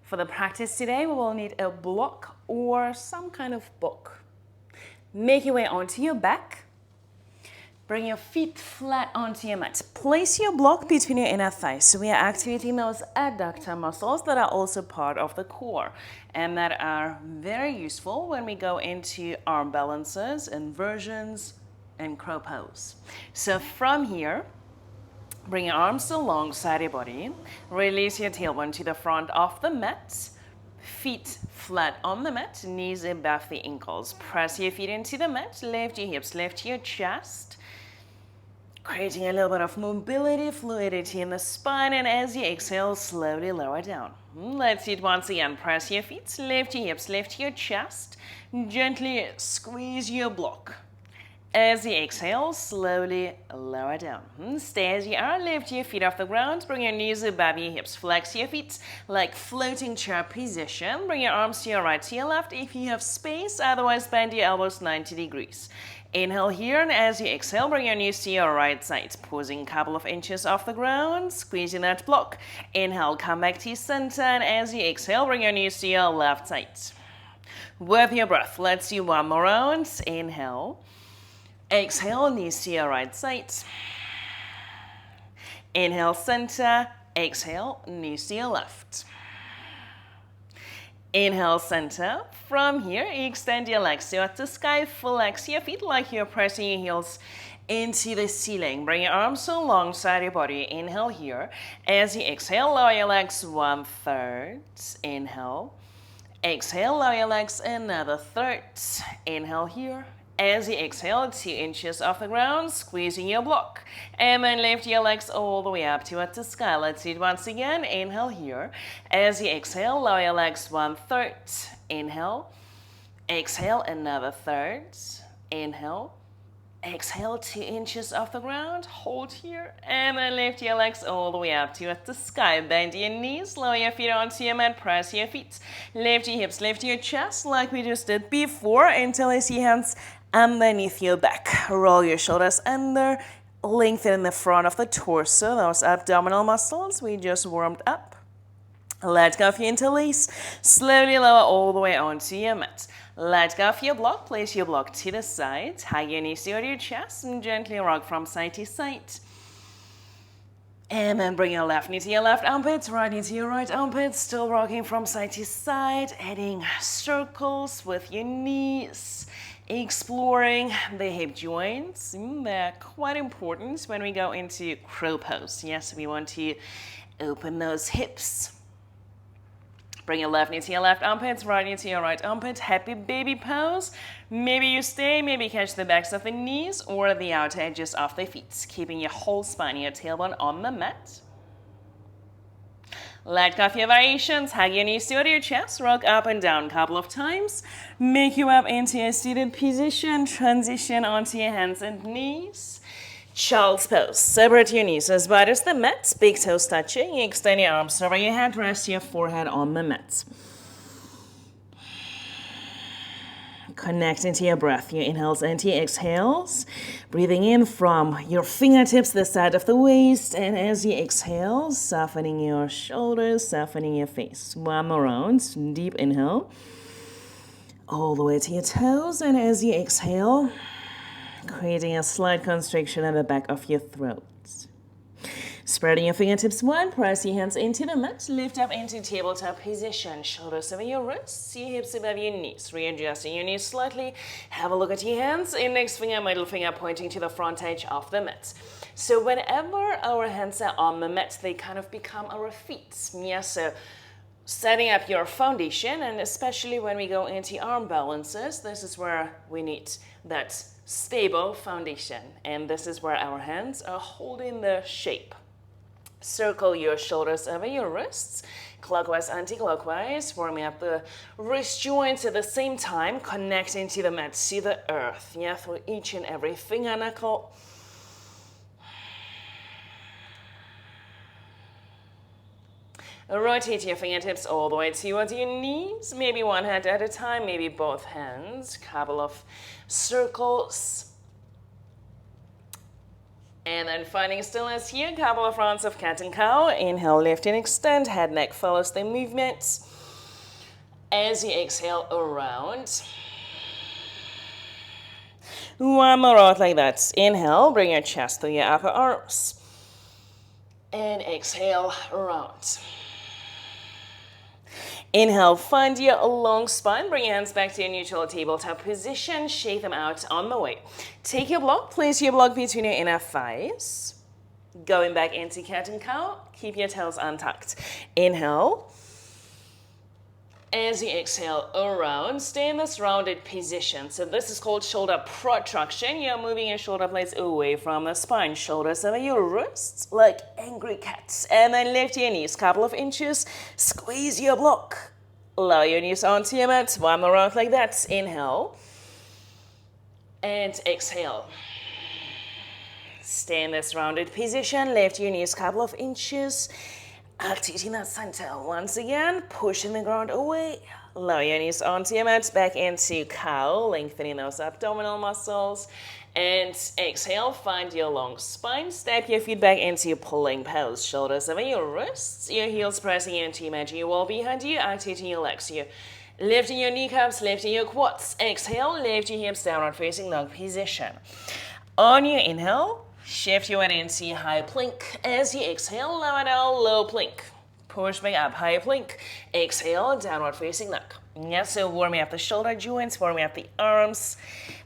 For the practice today, we will need a block or some kind of book. Make your way onto your back. Bring your feet flat onto your mat. Place your block between your inner thighs. So we are activating those adductor muscles that are also part of the core and that are very useful when we go into arm balances, inversions, and crow pose. So from here, bring your arms alongside your body. Release your tailbone to the front of the mat. Feet flat on the mat, knees above the ankles. Press your feet into the mat, lift your hips, lift your chest. Creating a little bit of mobility, fluidity in the spine, and as you exhale, slowly lower down. Let's do it once again. Press your feet, lift your hips, lift your chest. Gently squeeze your block. As you exhale, slowly lower down. Stay as you are, lift your feet off the ground, bring your knees above your hips, flex your feet like floating chair position. Bring your arms to your right, to your left if you have space, otherwise bend your elbows 90 degrees. Inhale here, and as you exhale, bring your knees to your right side, pausing a couple of inches off the ground, squeezing that block. Inhale, come back to center, and as you exhale, bring your knees to your left side. With your breath, let's do one more round. Inhale. Exhale, knees to your right side. Inhale, center. Exhale, knees to your left. Inhale, center. From here, extend your legs towards the sky. Flex your feet like you're pressing your heels into the ceiling. Bring your arms alongside your body. Inhale here. As you exhale, lower your legs 1/3. Inhale. Exhale, lower your legs another third. Inhale here. As you exhale, 2 inches off the ground, squeezing your block. And then lift your legs all the way up towards the sky. Let's do it once again. Inhale here. As you exhale, lower your legs 1/3. Inhale. Exhale, another third. Inhale. Exhale, 2 inches off the ground. Hold here. And then lift your legs all the way up towards the sky. Bend your knees, lower your feet onto your mat, press your feet. Lift your hips, lift your chest like we just did before until you see hands underneath your back. Roll your shoulders under, lengthen the front of the torso, those abdominal muscles we just warmed up. Let go of your interlace, slowly lower all the way onto your mat. Let go of your block, place your block to the side, hug your knees to your chest and gently rock from side to side. And then bring your left knee to your left armpit, right knee to your right armpit, still rocking from side to side, adding circles with your knees. Exploring the hip joints. They're quite important when we go into crow pose. Yes, we want to open those hips. Bring your left knee to your left armpit, right knee to your right armpit. Happy baby pose. Maybe you stay, maybe catch the backs of the knees or the outer edges of the feet, keeping your whole spine, your tailbone on the mat. Let go of your variations, hug your knees toward your chest, rock up and down a couple of times. Make your way up into a seated position, transition onto your hands and knees. Child's pose, separate your knees as wide as the mat, big toes touching, extend your arms over your head, rest your forehead on the mat. Connect into your breath, your inhales and your exhales. Breathing in from your fingertips, the side of the waist, and as you exhale, softening your shoulders, softening your face. One more round, deep inhale, all the way to your toes, and as you exhale, creating a slight constriction at the back of your throat. Spreading your fingertips wide, press your hands into the mat, lift up into tabletop position, shoulders over your wrists, your hips above your knees, readjusting your knees slightly. Have a look at your hands, index finger, middle finger pointing to the front edge of the mat. So whenever our hands are on the mat, they kind of become our feet. Yeah, so setting up your foundation, and especially when we go into arm balances, this is where we need that stable foundation, and this is where our hands are holding the shape. Circle your shoulders over your wrists, clockwise, anti-clockwise, warming up the wrist joints at the same time, connecting to the mat, to the earth, yeah, through each and every finger knuckle. Rotate your fingertips all the way towards your knees, maybe one hand at a time, maybe both hands, couple of circles. And then finding stillness here, couple of rounds of cat and cow. Inhale, lift and extend, head, neck follows the movement. As you exhale, around. One more out like that. Inhale, bring your chest to your upper arms. And exhale, around. Inhale, find your long spine. Bring your hands back to your neutral tabletop position. Shake them out on the way. Take your block, place your block between your inner thighs. Going back into cat and cow. Keep your toes untucked. Inhale. As you exhale, around. Stay in this rounded position. So this is called shoulder protraction. You're moving your shoulder blades away from the spine. Shoulders over your wrists like angry cats. And then lift your knees, couple of inches. Squeeze your block. Lower your knees onto your mat. One more round like that. Inhale. And exhale. Stay in this rounded position. Lift your knees, couple of inches. Activating that center. Once again, pushing the ground away. Lower your knees onto your mat, back into cow, lengthening those abdominal muscles. And exhale, find your long spine. Step your feet back into pulling pose. Shoulders over your wrists, your heels pressing into your imaginary wall behind you, activating your legs here. Lifting your kneecaps, lifting your quads. Exhale, lift your hips downward facing dog position. On your inhale, shift your weight into high plank. As you exhale, lower down, low plank. Push back up, high plank. Exhale, downward facing dog. Yes, so warming up the shoulder joints, warming up the arms,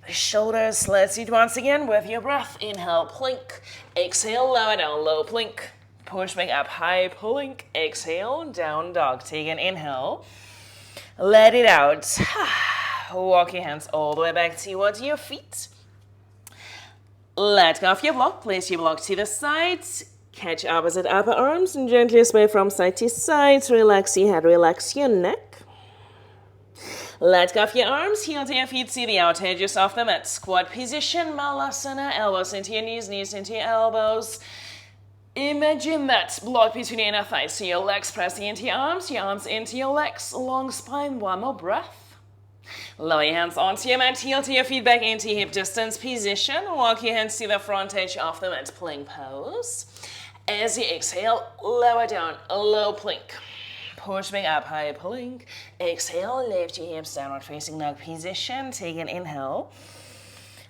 the shoulders. Let's do it once again with your breath. Inhale, plank. Exhale, lower down, low plank. Push back up, high plank. Exhale, down dog. Take an inhale. Let it out. Walk your hands all the way back towards your feet. Let go of your block. Place your block to the side. Catch opposite upper arms and gently sway from side to side. Relax your head, relax your neck. Let go of your arms. Heel to your feet. See the outer edges of the mat. Squat position, Malasana. Elbows into your knees, knees into your elbows. Imagine that block between your inner thighs. So your legs pressing into your arms into your legs. Long spine. One more breath. Lower your hands onto your mat, heel to your feet back into hip distance position. Walk your hands to the front edge of the mat, plank pose. As you exhale, lower down, low plank. Push back up, high plank. Exhale, lift your hips downward facing dog position. Take an inhale.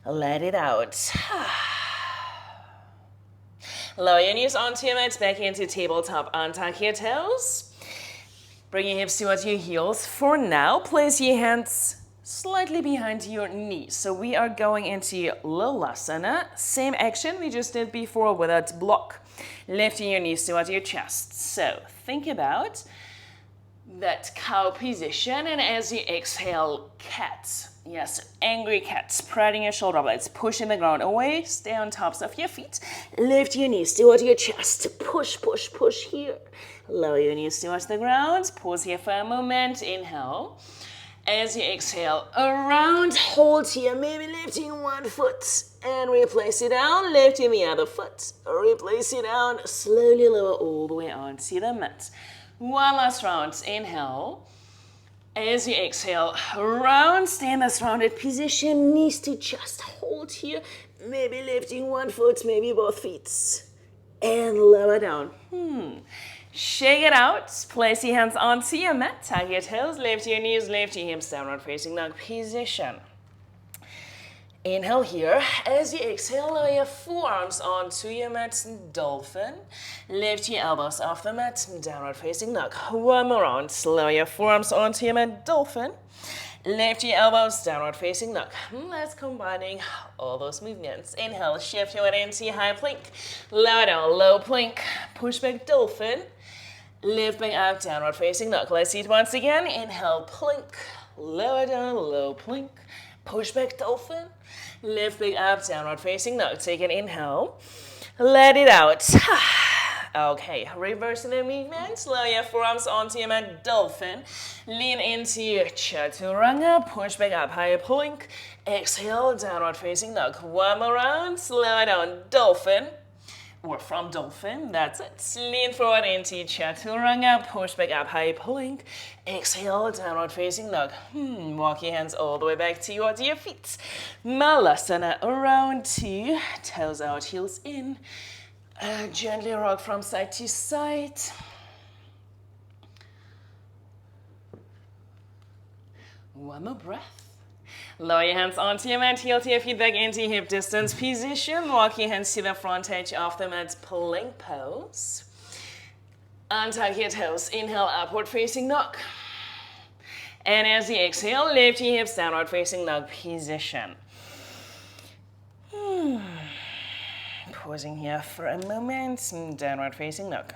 Let it out. Lower your knees onto your mat, back into tabletop. Untuck your toes. Bring your hips towards your heels. For now, place your hands slightly behind your knees. So we are going into Lolasana. Same action we just did before with that block. Lifting your knees towards your chest. So think about that cow position, and as you exhale, cat. Yes, angry cat. Spreading your shoulder blades, pushing the ground away. Stay on tops of your feet. Lift your knees towards your chest. Push, push, push here. Lower your knees towards the ground. Pause here for a moment. Inhale. As you exhale, around, hold here, maybe lifting one foot and replace it down, lifting the other foot, replace it down, slowly lower all the way onto the mat. One last round, inhale. As you exhale, round, stay in this rounded position, knees to chest, hold here, maybe lifting one foot, maybe both feet, and lower down. Shake it out. Place your hands onto your mat. Tuck your toes. Lift your knees. Lift your hips. Downward facing dog position. Inhale here. As you exhale, lower your forearms onto your mat. Dolphin. Lift your elbows off the mat. Downward facing dog. One more round. Lower your forearms onto your mat. Dolphin. Lift your elbows, downward facing dog. Let's combining all those movements. Inhale, shift your weight into high plank. Lower down, low plank. Push back, dolphin. Lift back up, downward facing dog. Let's see it once again. Inhale, plank. Lower down, low plank. Push back, dolphin. Lift back up, downward facing dog. Take an inhale. Let it out. Okay, reversing the movement. Lower your forearms onto your mat, dolphin. Lean into your chaturanga. Push back up, higher plank. Exhale, downward facing dog. One more round. Slow it down, dolphin. or from dolphin. That's it. Lean forward into chaturanga, push back up, high plank. Exhale, downward facing dog. Walk your hands all the way back towards your feet. Malasana, around 2, toes out, heels in. Gently rock from side to side. One more breath. Lower your hands onto your mat, heel to your feet back into hip distance position. Walk your hands to the front edge of the mat, plank pose. Untuck your toes, inhale, upward facing dog. And as you exhale, lift your hips, downward facing dog position. Pausing here for a moment, downward facing dog.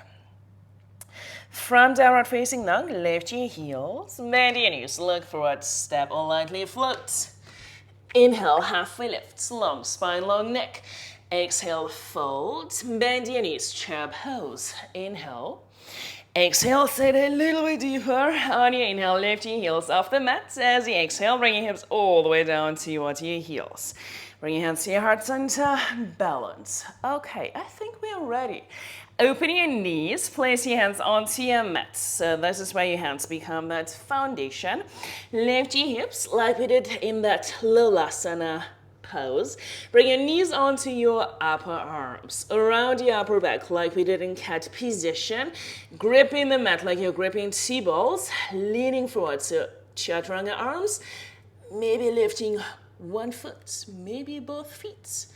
From downward facing dog, lift your heels, bend your knees, look forward, step or lightly float. Inhale, halfway lift, long spine, long neck. Exhale, fold, bend your knees, chair pose. Inhale. Exhale, sit a little bit deeper. On your inhale, lift your heels off the mat. As you exhale, bring your hips all the way down towards your heels. Bring your hands to your heart center, balance. Okay, I think we are ready. Open your knees, place your hands onto your mat. So this is where your hands become that foundation. Lift your hips like we did in that Lolasana pose. Bring your knees onto your upper arms, around your upper back like we did in cat position. Gripping the mat like you're gripping two balls, leaning forward. So chaturanga arms, maybe lifting one foot, maybe both feet.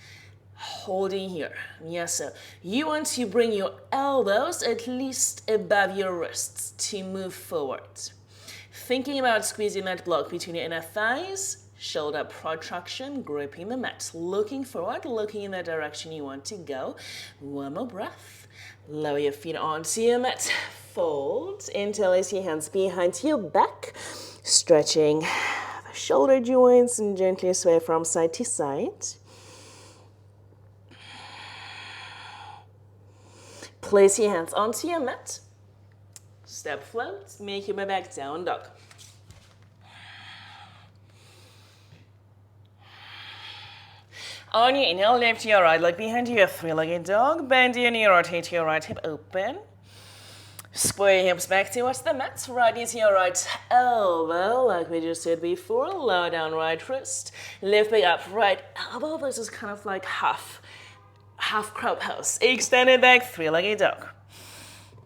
Holding here. Yes, sir. You want to bring your elbows at least above your wrists to move forward. Thinking about squeezing that block between your inner thighs, shoulder protraction, gripping the mat, looking forward, looking in the direction you want to go. One more breath. Lower your feet onto your mat. Fold. Interlace your hands behind your back, stretching the shoulder joints and gently sway from side to side. Place your hands onto your mat. Step float, make your way back, down dog. On your inhale, lift your right leg behind you, a three-legged dog. Bend your knee, rotate your right hip open. Square your hips back towards the mat. Right knee to your right elbow, like we just did before. Lower down right wrist. Lift back up right elbow. This is kind of like half crow pose. Extended back, three-legged dog.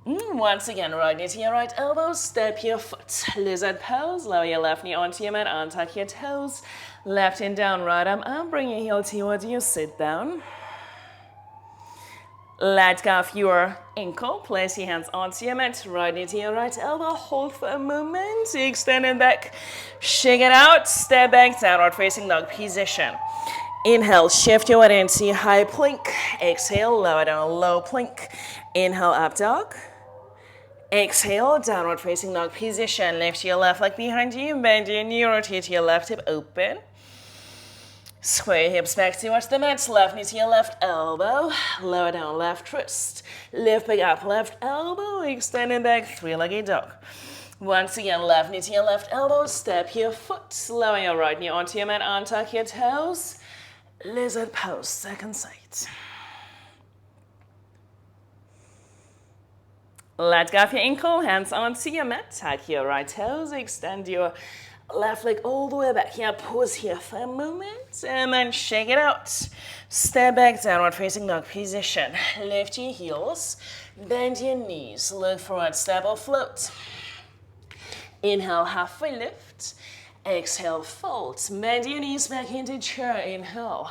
Once again, right knee to your right elbow, step your foot. Lizard pose, lower your left knee onto your mat, untuck your toes. Left hand down, right arm up, bring your heel towards you, sit down. Let go of your ankle, place your hands onto your mat, right knee to your right elbow, hold for a moment, extend it back, shake it out, step back, downward facing dog position. Inhale, shift your weight into high plank. Exhale, lower down, low plank. Inhale, up dog. Exhale, downward facing dog position. Lift your left leg behind you, bend your knee, rotate your left hip open. Square your hips back towards the mat, left knee to your left elbow. Lower down, left wrist. Lift back up, left elbow, extend it back, three-legged dog. Once again, left knee to your left elbow, step your foot. Lower your right knee onto your mat, untuck your toes. Lizard pose, second side. Let go of your ankle, hands onto your mat. Tuck your right toes, extend your left leg all the way back. Here, pause here for a moment, and then shake it out. Step back, downward facing dog position. Lift your heels, bend your knees, look forward, step or float. Inhale, halfway lift. Exhale, fold. Bend your knees back into chair. Inhale.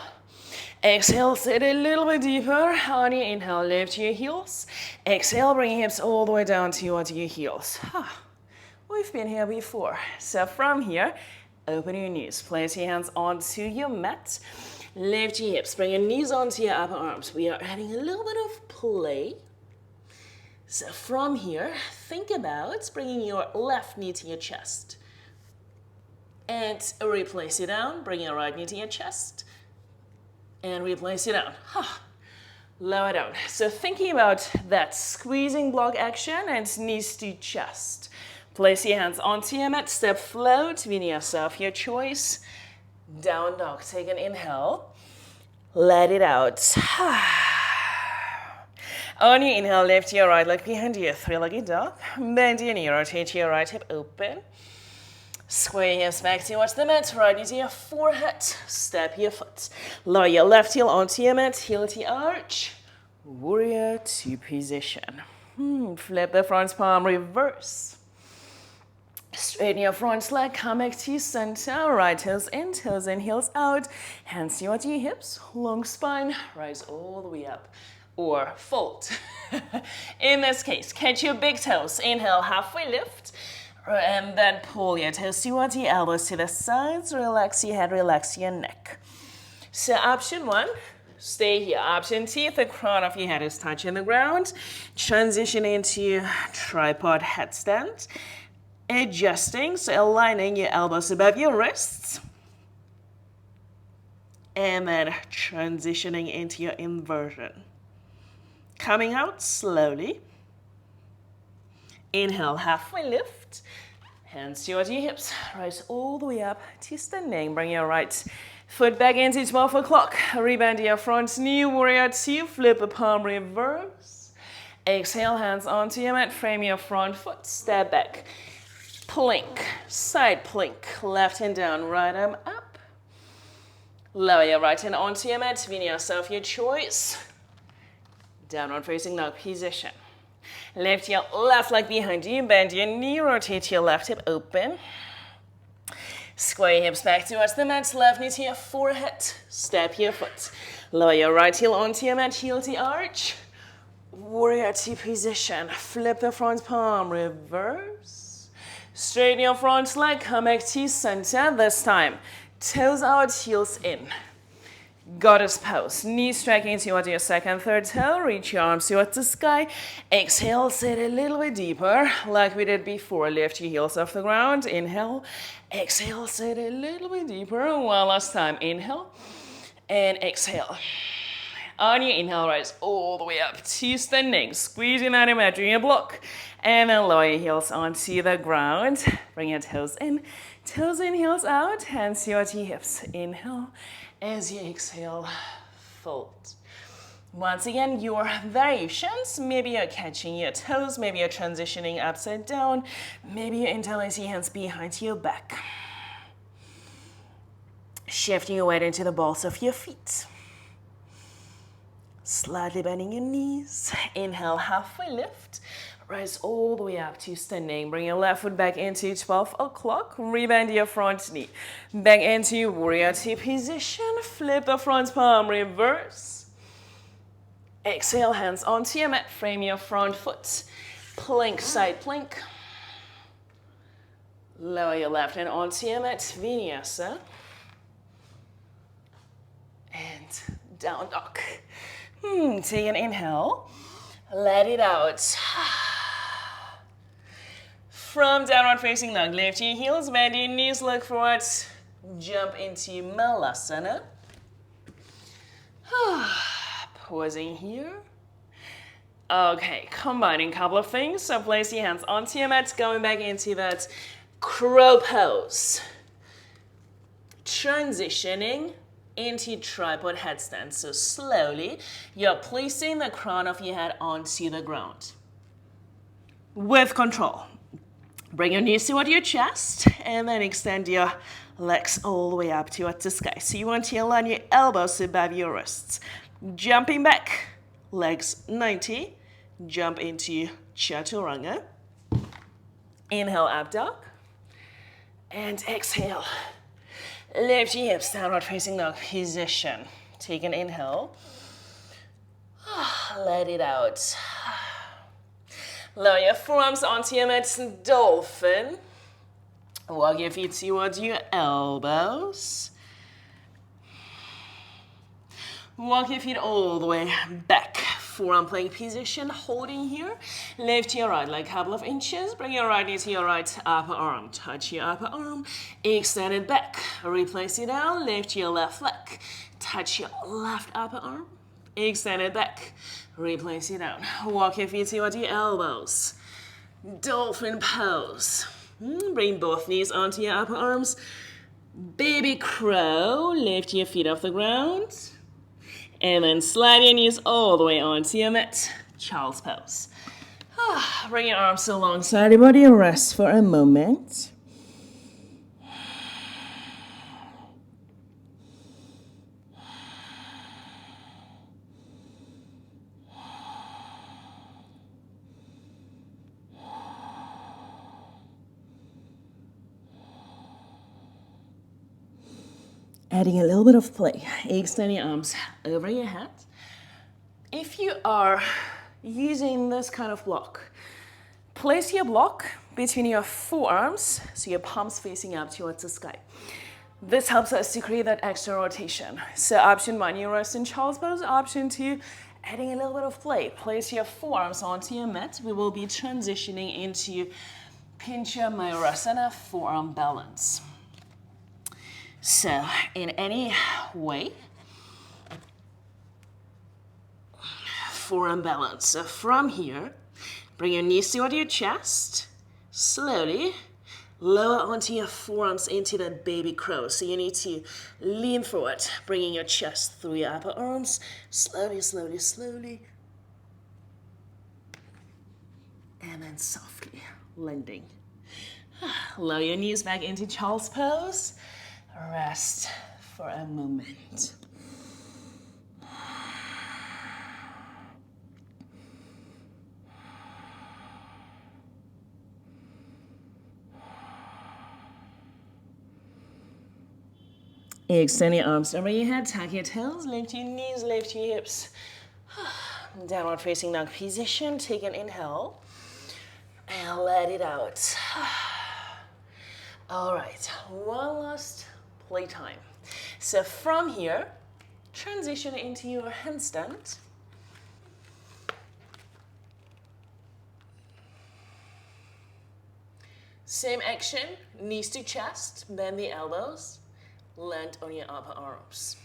Exhale, sit a little bit deeper. On your inhale, lift your heels. Exhale, bring your hips all the way down towards your heels. We've been here before. So from here, open your knees. Place your hands onto your mat. Lift your hips. Bring your knees onto your upper arms. We are adding a little bit of play. So from here, think about bringing your left knee to your chest. And replace it down. Bring your right knee to your chest. And replace it down. Lower down. So thinking about that squeezing block action and knees to chest. Place your hands onto your mat. Step float. Vinyasa of your choice. Down dog. Take an inhale. Let it out. On your inhale, lift your right leg behind you, three-legged dog. Bend your knee, rotate your right hip open. Square your hips back towards the mat, right knee to your forehead, step your foot. Lower your left heel onto your mat, heel to arch. Warrior two position. Flip the front palm, reverse. Straighten your front leg, come back to center, right heels in, heels out. Hands towards your hips, long spine, rise all the way up. Or fold. In this case, catch your big toes. Inhale, halfway lift. And then pull your toes towards your elbows to the sides. Relax your head, relax your neck. So option one, stay here. Option two, the crown of your head is touching the ground. Transition into tripod headstand. Adjusting, so aligning your elbows above your wrists. And then transitioning into your inversion. Coming out slowly. Inhale, halfway lift. Hands towards your hips. Rise all the way up to standing. Bring your right foot back into 12 o'clock. Rebend your front knee. Warrior two. Flip the palm, reverse. Exhale, hands onto your mat. Frame your front foot. Step back. Plank. Side plank. Left hand down, right arm up. Lower your right hand onto your mat. Vinyasa of your choice. Downward facing dog position. Lift your left leg behind you, bend your knee, rotate your left hip open. Square your hips back towards the mat, left knee to your forehead, step your foot. Lower your right heel onto your mat, heel to arch. Warrior two position. Flip the front palm, reverse. Straighten your front leg, come back to center. This time, toes out, heels in. Goddess pose. Knees striking towards your second, third toe. Reach your arms towards the sky. Exhale, sit a little bit deeper like we did before. Lift your heels off the ground. Inhale. Exhale, sit a little bit deeper. One last time. Inhale and exhale. On your inhale, rise all the way up to standing. Squeezing out imaginary block. And then lower your heels onto the ground. Bring your toes in, heels out. Hands towards your hips. Inhale. As you exhale, fold. Once again, your variations. Maybe you're catching your toes. Maybe you're transitioning upside down. Maybe you're interlacing hands behind your back. Shifting your weight into the balls of your feet. Slightly bending your knees. Inhale, halfway lift. Rise all the way up to standing. Bring your left foot back into 12 o'clock. Rebend your front knee. Back into warrior two position. Flip the front palm, reverse. Exhale, hands onto your mat. Frame your front foot. Plank, side plank. Lower your left hand onto your mat. Vinyasa. And down dog. Take an inhale. Let it out. From downward facing dog, lift your heels, bend your knees, look forward, jump into Malasana. Pausing here. Okay, combining a couple of things. So place your hands onto your mat, going back into that crow pose. Transitioning into tripod headstand. So slowly, you're placing the crown of your head onto the ground. With control. Bring your knees toward your chest and then extend your legs all the way up towards the sky. So you want to align your elbows above your wrists. Jumping back, legs 90. Jump into Chaturanga. Inhale, up dog. And exhale. Lift your hips, downward facing dog position. Take an inhale. Let it out. Lower your forearms onto your mat, dolphin. Walk your feet towards your elbows. Walk your feet all the way back. Forearm plank position, holding here. Lift your right leg a couple of inches. Bring your right knee to your right upper arm. Touch your upper arm. Extend it back. Replace it down. Lift your left leg. Touch your left upper arm. Extend it back. Replace it down. Walk your feet towards your elbows. Dolphin pose. Bring both knees onto your upper arms. Baby crow. Lift your feet off the ground. And then slide your knees all the way onto your mat. child's pose. Bring your arms alongside your body, rest for a moment. Adding a little bit of play. Extend your arms over your head. If you are using this kind of block, place your block between your forearms, so your palms facing up towards the sky. This helps us to create that extra rotation. So option 1, you rest in child's pose. Option 2, adding a little bit of play. Place your forearms onto your mat. We will be transitioning into Pincha Mayurasana forearm balance. So in any way, forearm balance. So from here, bring your knees toward your chest. Slowly lower onto your forearms into that baby crow. So you need to lean forward, bringing your chest through your upper arms. Slowly, slowly, slowly. And then softly landing. Lower your knees back into child's pose. Rest for a moment. Extend your arms over your head, tuck your toes, lift your knees, lift your hips. Downward facing dog position. Take an inhale and let it out. All right, one last playtime. So from here, transition into your handstand. Same action, knees to chest, bend the elbows, land on your upper arms.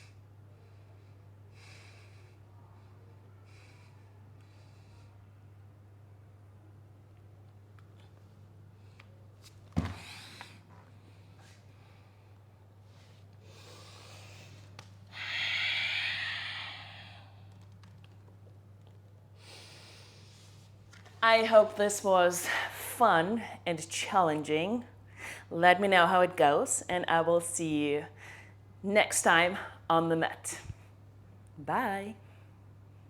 I hope this was fun and challenging. Let me know how it goes, and I will see you next time on the mat. Bye.